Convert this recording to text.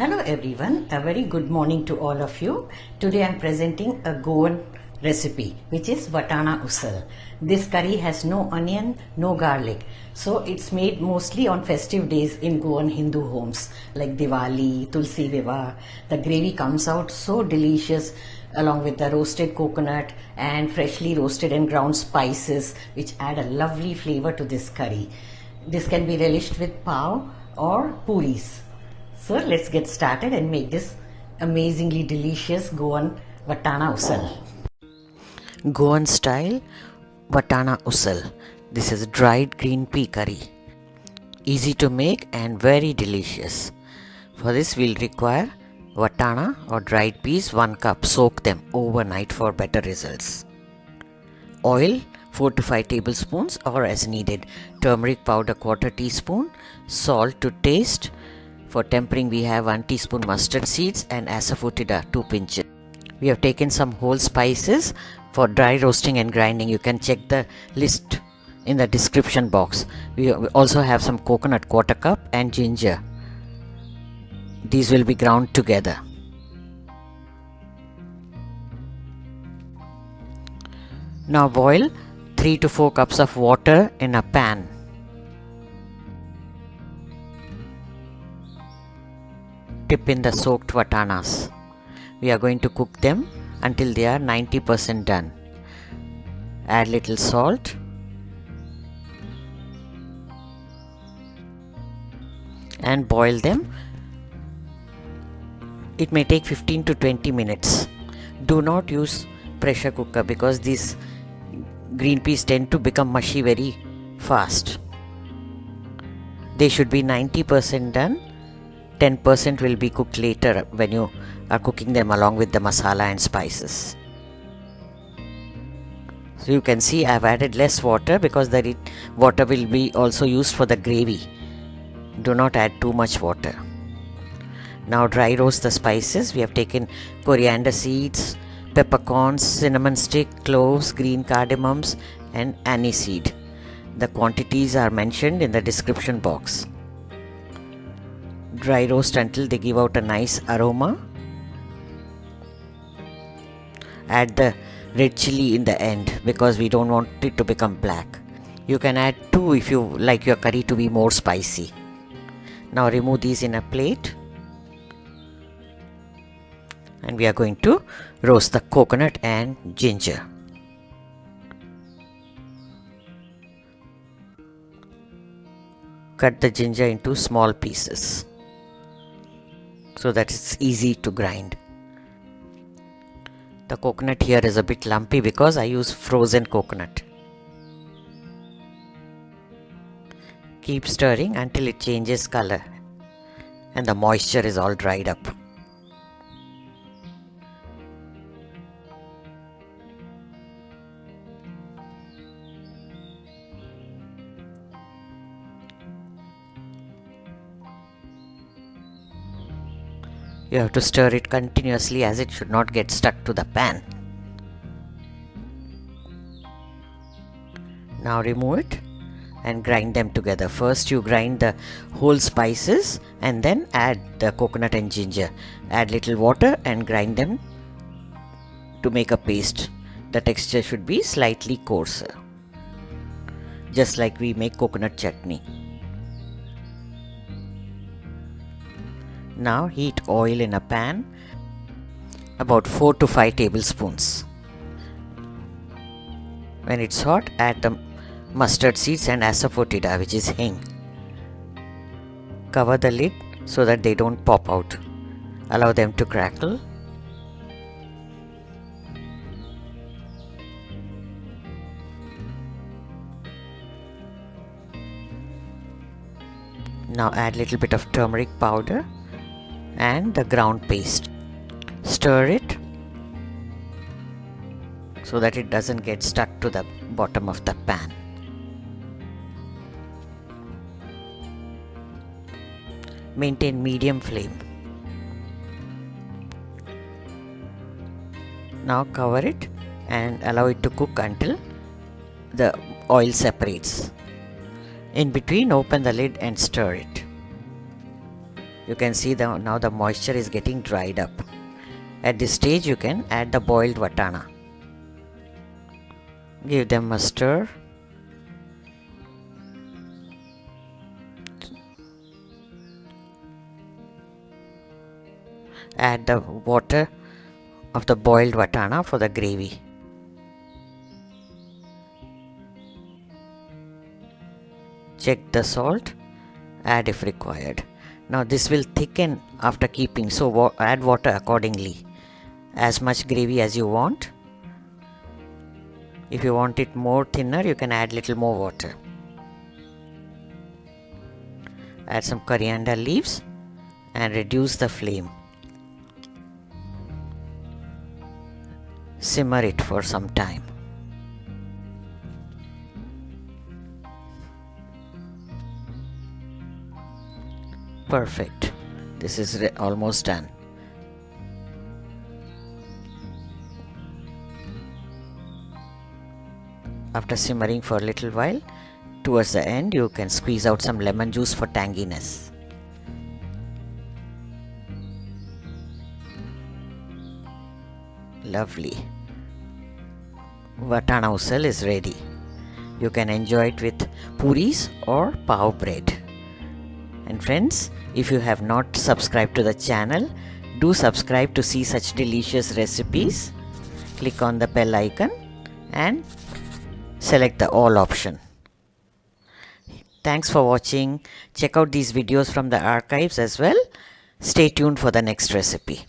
Hello everyone, a very good morning to all of you. Today I am presenting a Goan recipe which is Vatana Usal. This curry has no onion, no garlic. So it's made mostly on festive days in Goan Hindu homes like Diwali, Tulsi Vivah. The gravy comes out so delicious along with the roasted coconut and freshly roasted and ground spices which add a lovely flavor to this curry. This can be relished with pav or puris. So let's get started and make this amazingly delicious Goan Vatana Usal. Goan style Vatana Usal. This is dried green pea curry. Easy to make and very delicious. For this we'll require vatana or dried peas 1 cup. Soak them overnight for better results. Oil 4 to 5 tablespoons or as needed. Turmeric powder 1/4 teaspoon. Salt to taste. For tempering we have 1 teaspoon mustard seeds and asafoetida 2 pinches. We have taken some whole spices for dry roasting and grinding. You can check the list in the description box. We also have some coconut 1/4 cup and ginger. These will be ground together. Now boil 3 to 4 cups of water in a pan. Dip in the soaked vatanas. We are going to cook them until they are 90% done. Add little salt and boil them. It may take 15 to 20 minutes. Do not use pressure cooker because these green peas tend to become mushy very fast. They should be 90% done. 10% will be cooked later when you are cooking them along with the masala and spices. So you can see I have added less water because the water will be also used for the gravy. Do not add too much water. Now dry roast the spices. We have taken coriander seeds, peppercorns, cinnamon stick, cloves, green cardamoms and anise seed. The quantities are mentioned in the description box. Dry roast until they give out a nice aroma. Add the red chilli in the end because we don't want it to become black. You can add 2 if you like your curry to be more spicy. Now remove these in a plate. And we are going to roast the coconut and ginger. Cut the ginger into small pieces so that it's easy to grind. The coconut here is a bit lumpy because I use frozen coconut. Keep stirring until it changes color and the moisture is all dried up. You have to stir it continuously as it should not get stuck to the pan. Now remove it and grind them together. First you grind the whole spices and then add the coconut and ginger. Add little water and grind them to make a paste. The texture should be slightly coarser, just like we make coconut chutney. Now heat oil in a pan, about 4 to 5 tablespoons. When it's hot, add the mustard seeds and asafoetida, which is Hing. Cover the lid so that they don't pop out. Allow them to crackle. Now add little bit of turmeric powder and the ground paste. Stir it so that it doesn't get stuck to the bottom of the pan. Maintain medium flame. Now cover it and allow it to cook until the oil separates. In between, open the lid and stir it. You can see now the moisture is getting dried up. At this stage you can add the boiled vatana. Give them a stir. Add the water of the boiled vatana for the gravy. Check the salt, add if required. Now this will thicken after keeping, so add water accordingly. As much gravy as you want. If you want it more thinner, you can add little more water. Add some coriander leaves and reduce the flame. Simmer it for some time. Perfect. This is almost done. After simmering for a little while, towards the end you can squeeze out some lemon juice for tanginess. Lovely. Vatana Usal is ready. You can enjoy it with puris or pav bread. And friends, if you have not subscribed to the channel, do subscribe to see such delicious recipes. Click on the bell icon and select the all option. Thanks for watching. Check out these videos from the archives as well. Stay tuned for the next recipe.